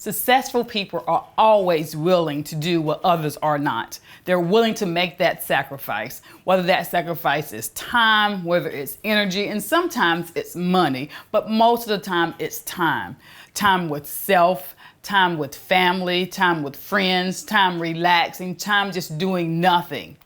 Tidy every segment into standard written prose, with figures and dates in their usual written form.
Successful people are always willing to do what others are not. They're willing to make that sacrifice, whether that sacrifice is time, whether it's energy, and sometimes it's money, but most of the time it's time. Time with self, time with family, time with friends, time relaxing, time just doing nothing.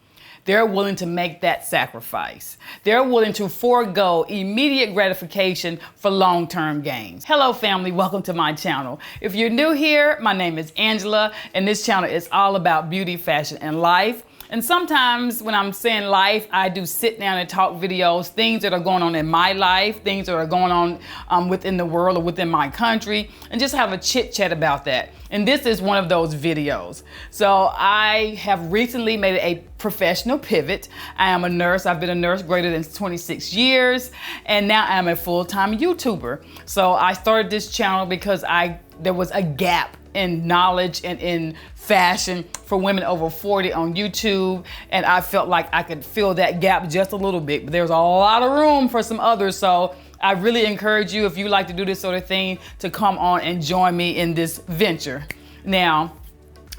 They're willing to make that sacrifice. They're willing to forego immediate gratification for long-term gains. Hello family, welcome to my channel. If you're new here, my name is Angela, and this channel is all about beauty, fashion, and life. And sometimes when I'm saying life, I do sit down and talk videos, things that are going on in my life, things that are going on within the world or within my country, and just have a chit chat about that. And this is one of those videos. So I have recently made a professional pivot. I am a nurse. I've been a nurse greater than 26 years, and now I'm a full-time YouTuber. So I started this channel because there was a gap in knowledge and in fashion for women over 40 on YouTube, and I felt like I could fill that gap just a little bit, but there's a lot of room for some others. So I really encourage you, if you like to do this sort of thing, to come on and join me in this venture. Now,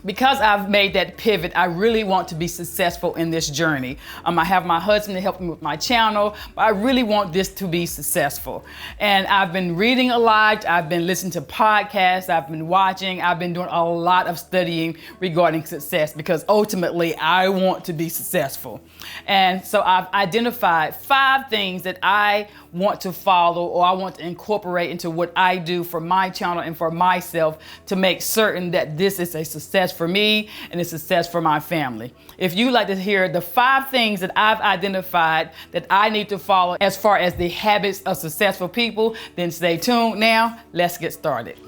because I've made that pivot, I really want to be successful in this journey. I have my husband to help me with my channel, but I really want this to be successful. And I've been reading a lot, I've been listening to podcasts, I've been watching, I've been doing a lot of studying regarding success, because ultimately I want to be successful. And so I've identified 5 things that I want to follow, or I want to incorporate into what I do for my channel and for myself, to make certain that this is a success for me and a success for my family. If you'd like to hear the 5 things that I've identified that I need to follow as far as the habits of successful people, then stay tuned. Now, let's get started.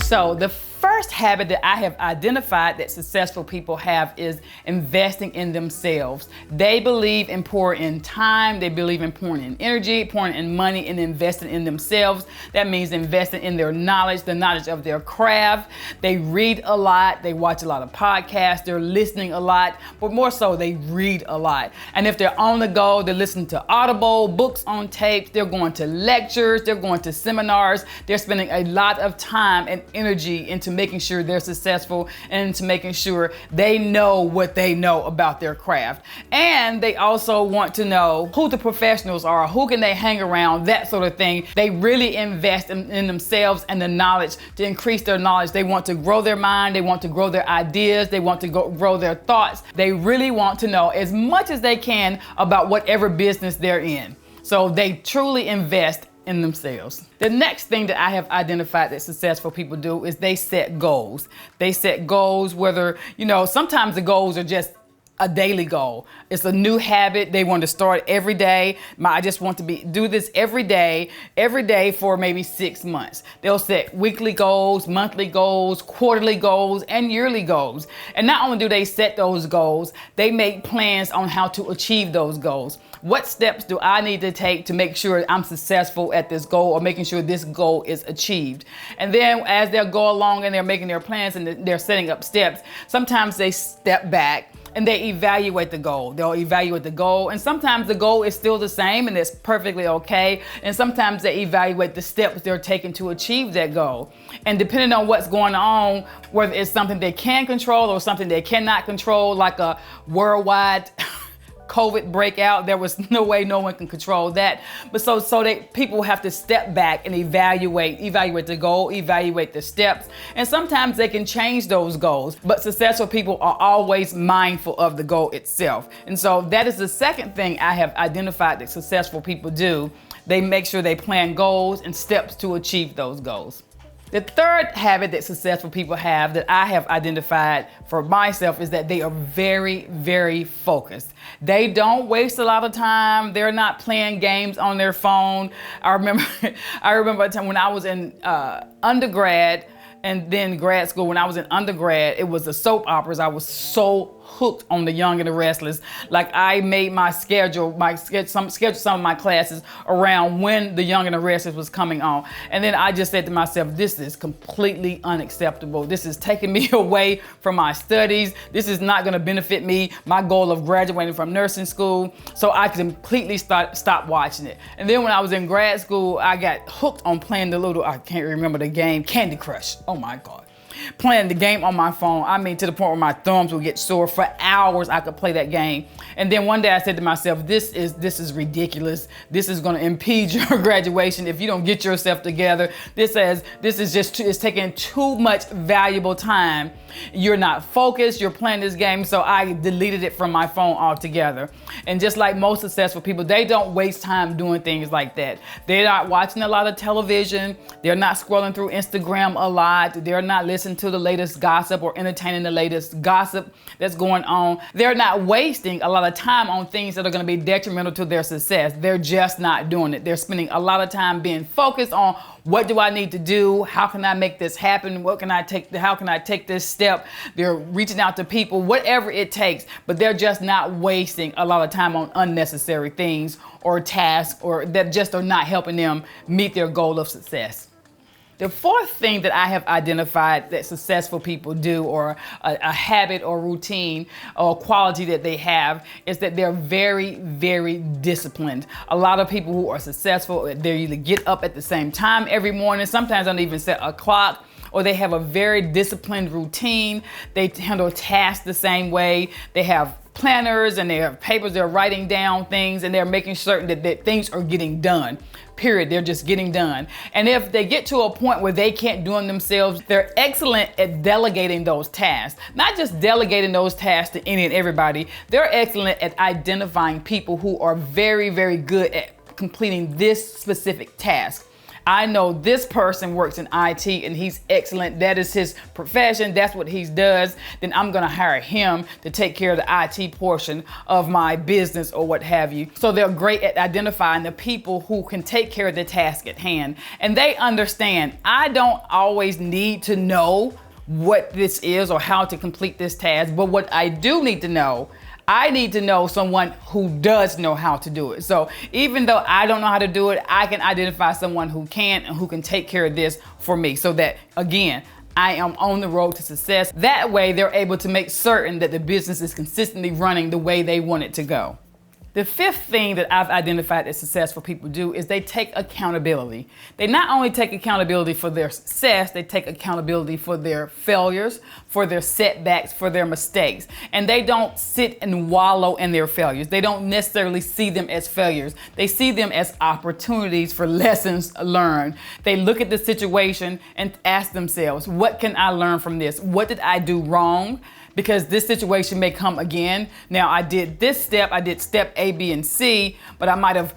So the first habit that I have identified that successful people have is investing in themselves. They believe in pouring in time, they believe in pouring in energy, pouring in money, and investing in themselves. That means investing in their knowledge, the knowledge of their craft. They read a lot, they watch a lot of podcasts, they're listening a lot, but more so they read a lot. And if they're on the go, they're listening to Audible, books on tape, they're going to lectures, they're going to seminars, they're spending a lot of time and energy into making sure they're successful and into making sure they know what they know about their craft. And they also want to know who the professionals are, who can they hang around, that sort of thing. They really invest in themselves and the knowledge to increase their knowledge. They want to grow their mind, they want to grow their ideas, they want to grow their thoughts. They really want to know as much as they can about whatever business they're in. So they truly invest in themselves. The next thing that I have identified that successful people do is they set goals. They set goals, whether, sometimes the goals are just a daily goal. It's a new habit they want to start every day. I just want to do this every day for maybe 6 months. They'll set weekly goals, monthly goals, quarterly goals, and yearly goals. And not only do they set those goals, they make plans on how to achieve those goals. What steps do I need to take to make sure I'm successful at this goal, or making sure this goal is achieved? And then as they'll go along and they're making their plans and they're setting up steps, sometimes they step back and they evaluate the goal. They'll evaluate the goal, and sometimes the goal is still the same and it's perfectly okay. And sometimes they evaluate the steps they're taking to achieve that goal. And depending on what's going on, whether it's something they can control or something they cannot control, like a worldwide COVID breakout, there was no way no one can control that. But so people have to step back and evaluate the goal, evaluate the steps. And sometimes they can change those goals, but successful people are always mindful of the goal itself. And so that is the second thing I have identified that successful people do. They make sure they plan goals and steps to achieve those goals. The third habit that successful people have that I have identified for myself is that they are very, very focused. They don't waste a lot of time. They're not playing games on their phone. I remember a time when I was in undergrad and then grad school. When I was in undergrad, it was the soap operas I was so hooked on The Young and the Restless. Like, I made my schedule some of my classes around when The Young and the Restless was coming on. And then I just said to myself, this is completely unacceptable. This is taking me away from my studies. This is not gonna benefit me, my goal of graduating from nursing school. So I completely stopped watching it. And then when I was in grad school, I got hooked on playing the little, I can't remember the game, Candy Crush. Oh my God. Playing the game on my phone. I mean, to the point where my thumbs would get sore. For hours I could play that game. And then one day I said to myself, this is ridiculous. This is gonna impede your graduation if you don't get yourself together. This is just, it's taking too much valuable time. You're not focused, you're playing this game. So I deleted it from my phone altogether. And just like most successful people, they don't waste time doing things like that. They're not watching a lot of television. They're not scrolling through Instagram a lot. They're not listening to the latest gossip or entertaining the latest gossip that's going on. They're not wasting a lot of time on things that are going to be detrimental to their success. They're just not doing it. They're spending a lot of time being focused on, what do I need to do? How can I make this happen? How can I take this step? They're reaching out to people, whatever it takes, but they're just not wasting a lot of time on unnecessary things or tasks, or that just are not helping them meet their goal of success. The fourth thing that I have identified that successful people do, or a habit or routine or quality that they have, is that they're very, very disciplined. A lot of people who are successful, they either get up at the same time every morning, sometimes don't even set a clock, or they have a very disciplined routine. They handle tasks the same way. They have planners and they have papers, they're writing down things, and they're making certain that things are getting done. Period. They're just getting done. And if they get to a point where they can't do them themselves, they're excellent at delegating those tasks. Not just delegating those tasks to any and everybody. They're excellent at identifying people who are very, very good at completing this specific task. I know this person works in IT and he's excellent. That is his profession. That's what he does. Then I'm going to hire him to take care of the IT portion of my business or what have you. So they're great at identifying the people who can take care of the task at hand. And they understand, I don't always need to know what this is or how to complete this task. But what I do need to know, I need to know someone who does know how to do it. So even though I don't know how to do it, I can identify someone who can and who can take care of this for me, so that, again, I am on the road to success. That way they're able to make certain that the business is consistently running the way they want it to go. The fifth thing that I've identified that successful people do is they take accountability. They not only take accountability for their success, they take accountability for their failures, for their setbacks, for their mistakes. And they don't sit and wallow in their failures. They don't necessarily see them as failures. They see them as opportunities for lessons learned. They look at the situation and ask themselves, what can I learn from this? What did I do wrong? Because this situation may come again. Now, I did this step, I did step A, B, and C, but I might have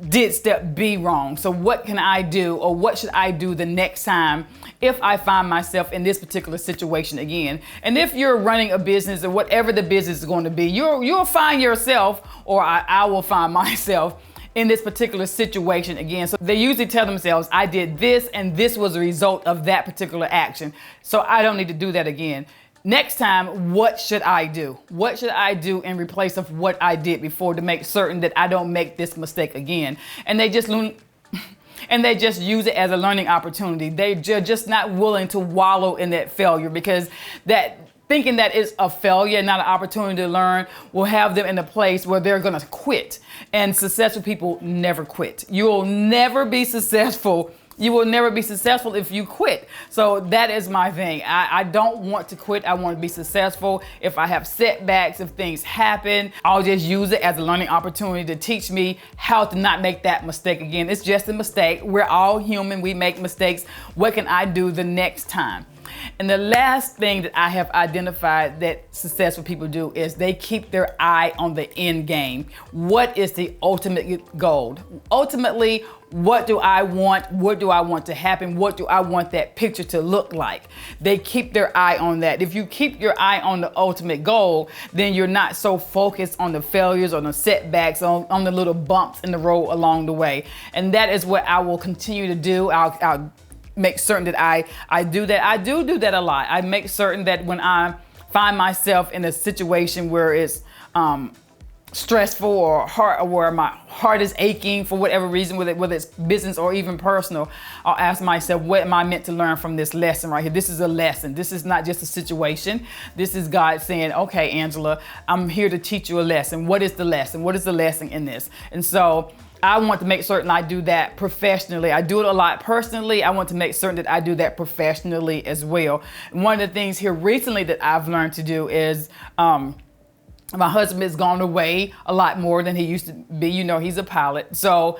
did step B wrong. So what can I do, or what should I do the next time if I find myself in this particular situation again? And if you're running a business, or whatever the business is going to be, you'll find yourself, or I will find myself in this particular situation again. So they usually tell themselves, I did this and this was a result of that particular action, so I don't need to do that again. Next time, what should I do? What should I do in replace of what I did before to make certain that I don't make this mistake again? And they just use it as a learning opportunity. They're just not willing to wallow in that failure, because that thinking that it's a failure, not an opportunity to learn, will have them in a place where they're gonna quit. And successful people never quit. You will never be successful. You will never be successful if you quit. So that is my thing. I don't want to quit. I want to be successful. If I have setbacks, if things happen, I'll just use it as a learning opportunity to teach me how to not make that mistake again. It's just a mistake. We're all human. We make mistakes. What can I do the next time? And the last thing that I have identified that successful people do is they keep their eye on the end game. What is the ultimate goal? Ultimately, what do I want? What do I want to happen? What do I want that picture to look like? They keep their eye on that. If you keep your eye on the ultimate goal, then you're not so focused on the failures, on the setbacks, on the little bumps in the road along the way. And that is what I will continue to do. I'll make certain that I do that. I do that a lot. I make certain that when I find myself in a situation where it's stressful or where my heart is aching for whatever reason, whether it's business or even personal, I'll ask myself, what am I meant to learn from this lesson right here? This is a lesson. This is not just a situation. This is God saying, okay, Angela, I'm here to teach you a lesson. What is the lesson? What is the lesson in this? And so I want to make certain I do that professionally. I do it a lot personally. I want to make certain that I do that professionally as well. And one of the things here recently that I've learned to do is, my husband has gone away a lot more than he used to be. You know, he's a pilot. So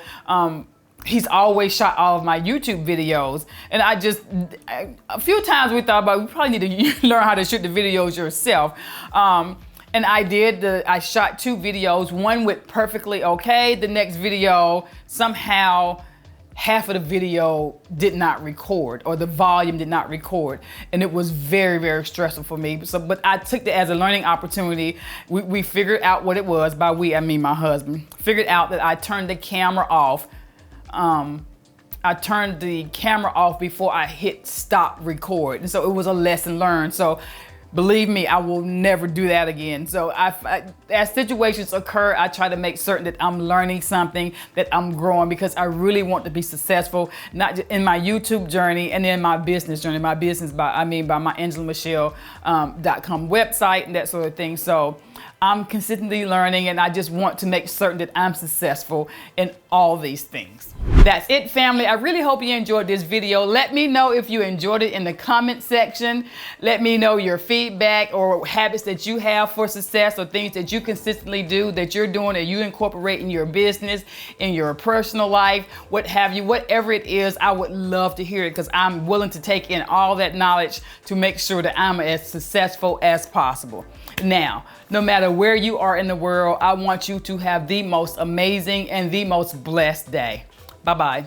he's always shot all of my YouTube videos. And a few times we thought about, we probably need to learn how to shoot the videos yourself. And I shot 2 videos. One went perfectly okay. The next video, somehow, half of the video did not record, or the volume did not record. And it was very, very stressful for me. But I took it as a learning opportunity. We figured out what it was. By we, I mean my husband. Figured out that I turned the camera off. I turned the camera off before I hit stop record. And so it was a lesson learned. So believe me, I will never do that again. So as situations occur, I try to make certain that I'm learning something, that I'm growing, because I really want to be successful, not just in my YouTube journey and in my business journey. My business, by my AngelaMashelle.com website and that sort of thing. So I'm consistently learning, and I just want to make certain that I'm successful in all these things. That's it, family. I really hope you enjoyed this video. Let me know if you enjoyed it in the comment section. Let me know your feedback or habits that you have for success, or things that you consistently do, that you're doing, that you incorporate in your business, in your personal life, what have you, whatever it is. I would love to hear it, because I'm willing to take in all that knowledge to make sure that I'm as successful as possible. Now, no matter where you are in the world, I want you to have the most amazing and the most blessed day. Bye-bye.